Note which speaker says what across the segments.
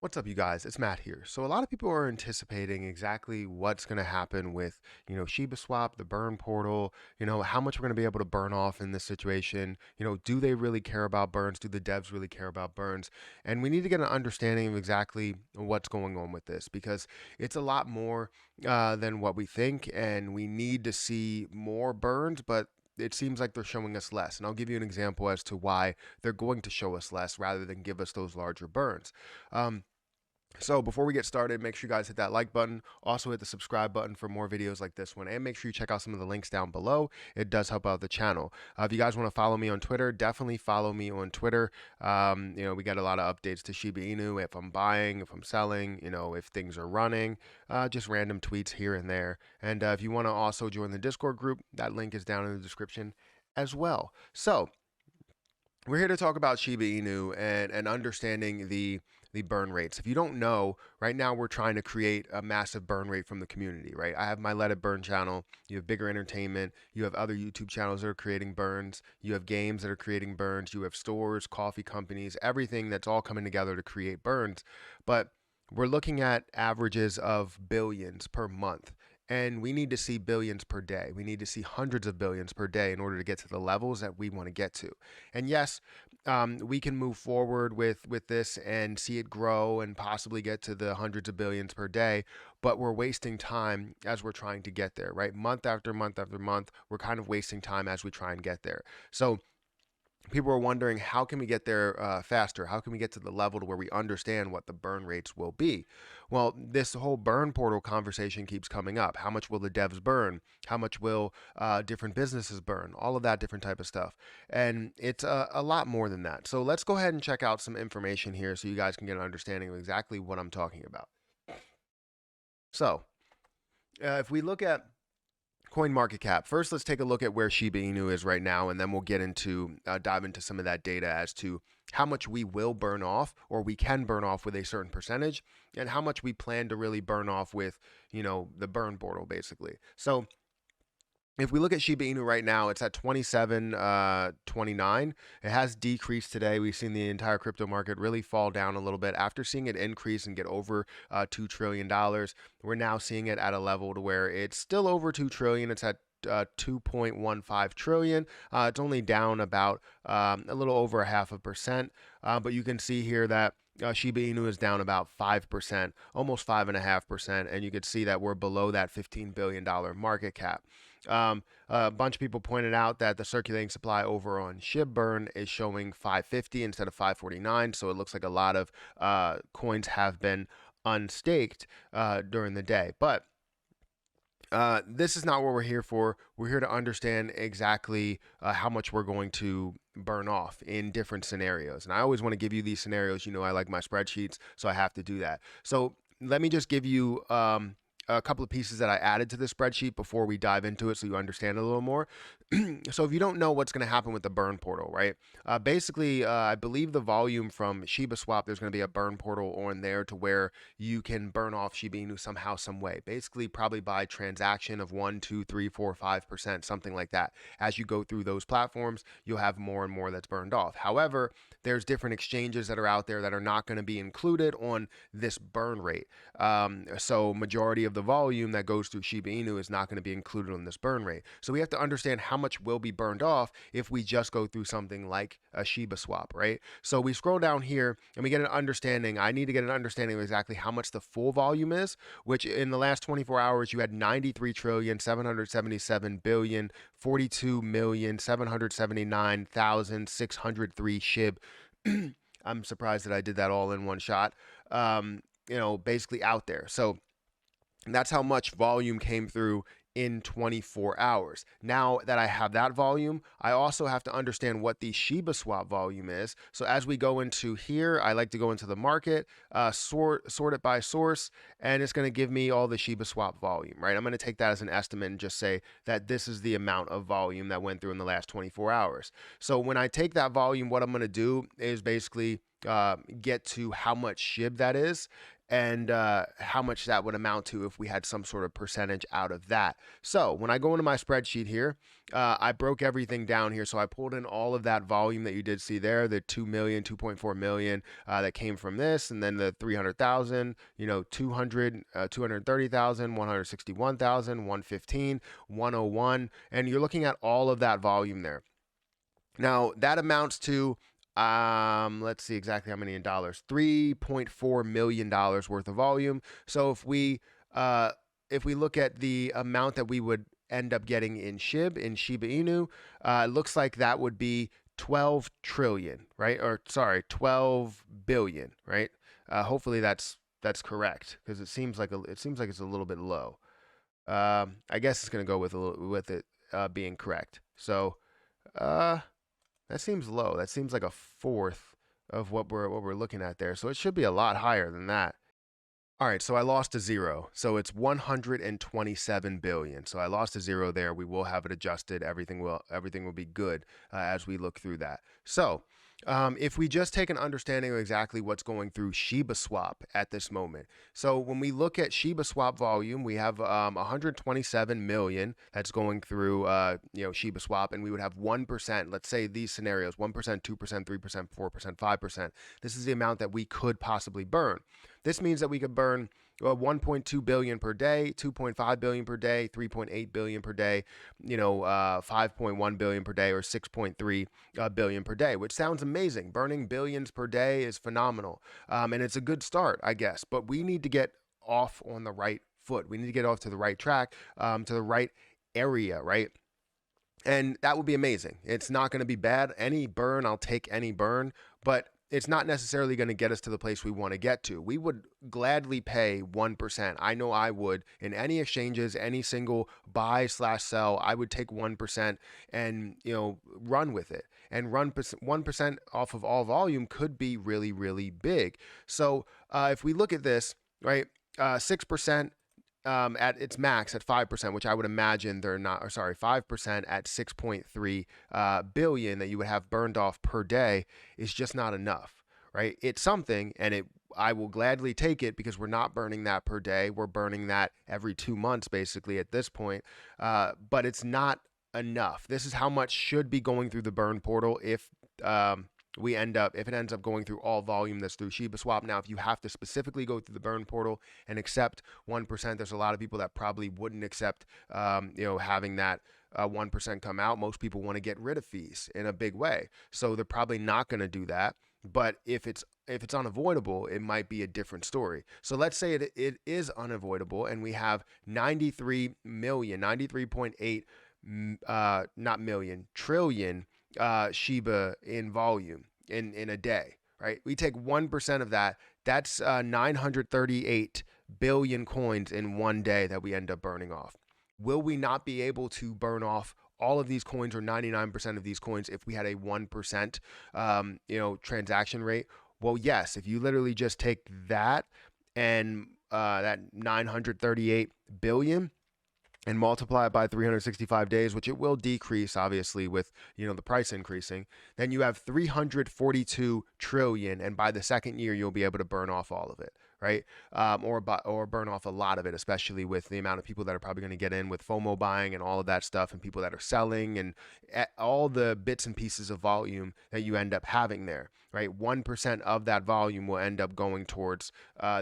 Speaker 1: What's up, you guys? It's Matt here. So a lot of people are anticipating exactly what's going to happen with, SHIB swap, the burn portal, how much we're going to be able to burn off in this situation. Do they really care about burns? Do the devs really care about burns? And we need to get an understanding of exactly what's going on with this because it's a lot more than what we think, and we need to see more burns, but it seems like they're showing us less. And I'll give you an example as to why they're going to show us less rather than give us those larger burns. Um, so before we get started, make sure you guys hit that like button. Also hit the subscribe button for more videos like this one. And make sure you check out some of the links down below. It does help out the channel. If you guys want to follow me on Twitter, definitely follow me on Twitter. We got a lot of updates to Shiba Inu, if I'm buying, if I'm selling, if things are running, just random tweets here and there. And if you want to also join the Discord group, that link is down in the description as well. So we're here to talk about Shiba Inu and understanding the burn rates. If you don't know, right now we're trying to create a massive burn rate from the community, right? I have my Let It Burn channel. You have Bigger Entertainment. You have other YouTube channels that are creating burns. You have games that are creating burns. You have stores, coffee companies, everything that's all coming together to create burns. But we're looking at averages of billions per month. And we need to see billions per day. We need to see hundreds of billions per day in order to get to the levels that we want to get to. And yes, we can move forward with this and see it grow and possibly get to the hundreds of billions per day, but we're wasting time as we're trying to get there, right? Month after month after month, we're kind of wasting time as we try and get there. So people are wondering, how can we get there faster? How can we get to the level to where we understand what the burn rates will be? Well, this whole burn portal conversation keeps coming up. How much will the devs burn? How much will different businesses burn? All of that different type of stuff. And it's a lot more than that. So let's go ahead and check out some information here so you guys can get an understanding of exactly what I'm talking about. So if we look at Coin market cap. First, let's take a look at where Shiba Inu is right now, and then we'll get into dive into some of that data as to how much we will burn off, or we can burn off with a certain percentage, and how much we plan to really burn off with, the burn portal, basically. So if we look at Shiba Inu right now, it's at 27.29. It has decreased today. We've seen the entire crypto market really fall down a little bit after seeing it increase and get over $2 trillion. We're now seeing it at a level to where it's still over 2 trillion. It's at 2.15 trillion. It's only down about a little over a 0.5%. But you can see here that Shiba Inu is down about 5%, almost 5.5%, and you can see that we're below that $15 billion market cap. A bunch of people pointed out that the circulating supply over on SHIB burn is showing 550 instead of 549, so it looks like a lot of coins have been unstaked during the day. But this is not what we're here for. We're here to understand exactly how much we're going to burn off in different scenarios. And I always want to give you these scenarios. I like my spreadsheets, so I have to do that. So let me just give you a couple of pieces that I added to the spreadsheet before we dive into it so you understand a little more. So if you don't know what's going to happen with the burn portal, right? Basically, I believe the volume from Shiba Swap, there's going to be a burn portal on there to where you can burn off Shiba Inu somehow, some way. Basically, probably by transaction of 1, 2, 3, 4, 5%, something like that. As you go through those platforms, you'll have more and more that's burned off. However, there's different exchanges that are out there that are not going to be included on this burn rate. So majority of the volume that goes through Shiba Inu is not going to be included on this burn rate. So we have to understand how much will be burned off if we just go through something like a Shiba swap, right? So we scroll down here and we get an understanding. I need to get an understanding of exactly how much the full volume is, which in the last 24 hours, you had 93 trillion, 777 billion, 42,779,603 SHIB. I'm surprised that I did that all in one shot. Basically out there. So that's how much volume came through in 24 hours. Now that I have that volume, I also have to understand what the Shiba swap volume is. So as we go into here, I like to go into the market, sort it by source, and it's going to give me all the Shiba swap volume, right? I'm going to take that as an estimate and just say that this is the amount of volume that went through in the last 24 hours. So when I take that volume, what I'm going to do is basically get to how much SHIB that is and how much that would amount to if we had some sort of percentage out of that. So when I go into my spreadsheet here, I broke everything down here. So I pulled in all of that volume that you did see there, the 2 million, 2.4 million that came from this, and then the 300,000, 200, 230,000, 161,000, 115, 101, and you're looking at all of that volume there. Now that amounts to let's see exactly how many in dollars. $3.4 million worth of volume. So if we look at the amount that we would end up getting in SHIB, in Shiba Inu, it looks like that would be 12 trillion, right? Or sorry, 12 billion, right? Hopefully that's correct, because it seems like it's a little bit low. I guess it's gonna go with it being correct. So that seems low. That seems like a fourth of what we're looking at there. So it should be a lot higher than that. All right, so I lost a zero. So it's 127 billion. So I lost a zero there. We will have it adjusted. Everything will be good as we look through that. So if we just take an understanding of exactly what's going through Shiba Swap at this moment. So when we look at Shiba Swap volume, we have 127 million that's going through Shiba Swap, and we would have 1%. Let's say these scenarios: 1%, 2%, 3%, 4%, 5%. This is the amount that we could possibly burn. This means that we could burn 1.2 billion per day, 2.5 billion per day, 3.8 billion per day, 5.1 billion per day, or 6.3 billion per day, which sounds amazing. Burning billions per day is phenomenal, and it's a good start, I guess. But we need to get off on the right foot. We need to get off to the right track, to the right area, right? And that would be amazing. It's not going to be bad. Any burn, I'll take any burn, but it's not necessarily going to get us to the place we want to get to. We would gladly pay 1%. I know I would. In any exchanges, any single buy/sell, I would take 1% and run with it. And run 1% off of all volume could be really, really big. So if we look at this, right, 6%. At its max at 5%, which I would imagine they're not, or sorry, 5% at 6.3 billion that you would have burned off per day is just not enough, right? It's something, and I will gladly take it, because we're not burning that per day. We're burning that every 2 months, basically, at this point. But it's not enough. This is how much should be going through the burn portal if it ends up going through all volume that's through Shiba Swap. Now, if you have to specifically go through the burn portal and accept 1%, there's a lot of people that probably wouldn't accept, having that 1% come out. Most people want to get rid of fees in a big way, so they're probably not going to do that. But if it's unavoidable, it might be a different story. So let's say it is unavoidable, and we have 93.8 not million, trillion Shiba in volume in a day, right? We take 1% of that. That's 938 billion coins in one day that we end up burning off. Will we not be able to burn off all of these coins, or 99% of these coins, if we had a 1% transaction rate? Well, yes. If you literally just take that and that 938 billion and multiply it by 365 days, which it will decrease, obviously, with the price increasing, then you have 342 trillion, and by the second year, you'll be able to burn off all of it, right? Or burn off a lot of it, especially with the amount of people that are probably going to get in with FOMO buying and all of that stuff, and people that are selling, and all the bits and pieces of volume that you end up having there, right? 1% of that volume will end up going towards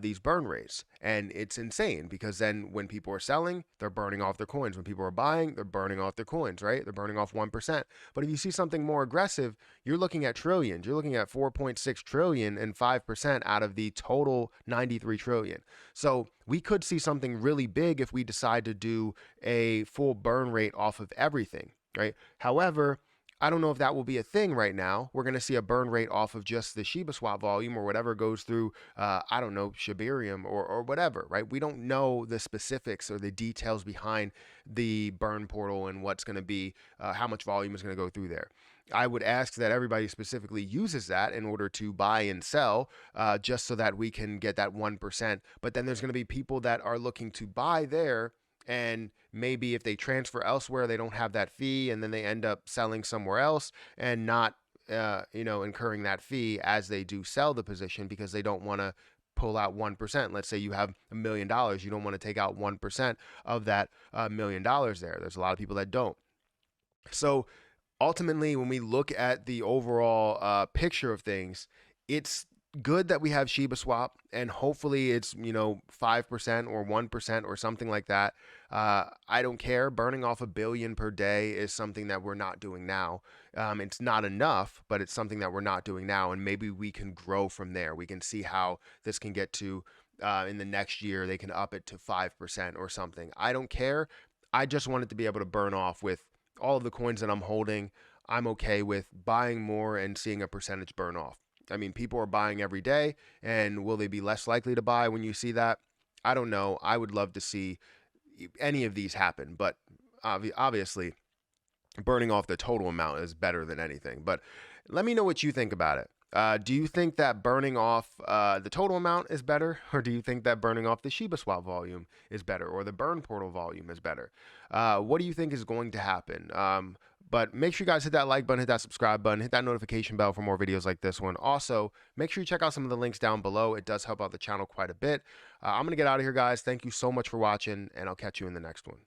Speaker 1: these burn rates. And it's insane, because then when people are selling, they're burning off their coins. When people are buying, they're burning off their coins, right? They're burning off 1%. But if you see something more aggressive, you're looking at trillions. You're looking at 4.6 trillion and 5% out of the total 93 trillion. So we could see something really big if we decide to do a full burn rate off of everything, right? However, I don't know if that will be a thing right now. We're going to see a burn rate off of just the Shiba Swap volume, or whatever goes through, Shibarium or whatever, right? We don't know the specifics or the details behind the burn portal and what's going to be, how much volume is going to go through there. I would ask that everybody specifically uses that in order to buy and sell, just so that we can get that 1%. But then there's going to be people that are looking to buy there, and maybe if they transfer elsewhere, they don't have that fee, and then they end up selling somewhere else and not incurring that fee as they do sell the position, because they don't want to pull out 1%. Let's say you have $1 million. You don't want to take out 1% of that $1 million there. There's a lot of people that don't. So ultimately, when we look at the overall picture of things, it's good that we have Shiba Swap, and hopefully it's 5% or 1% or something like that. I don't care. Burning off $1 billion per day is something that we're not doing now. It's not enough, but it's something that we're not doing now, and maybe we can grow from there. We can see how this can get to in the next year. They can up it to 5% or something. I don't care. I just want it to be able to burn off with all of the coins that I'm holding. I'm okay with buying more and seeing a percentage burn off. I mean, people are buying every day, and will they be less likely to buy when you see that? I don't know. I would love to see any of these happen, but obviously burning off the total amount is better than anything. But let me know what you think about it. Do you think that burning off the total amount is better, or do you think that burning off the Shiba Swap volume is better, or the burn portal volume is better? What do you think is going to happen? But make sure you guys hit that like button, hit that subscribe button, hit that notification bell for more videos like this one. Also, make sure you check out some of the links down below. It does help out the channel quite a bit. I'm going to get out of here, guys. Thank you so much for watching, and I'll catch you in the next one.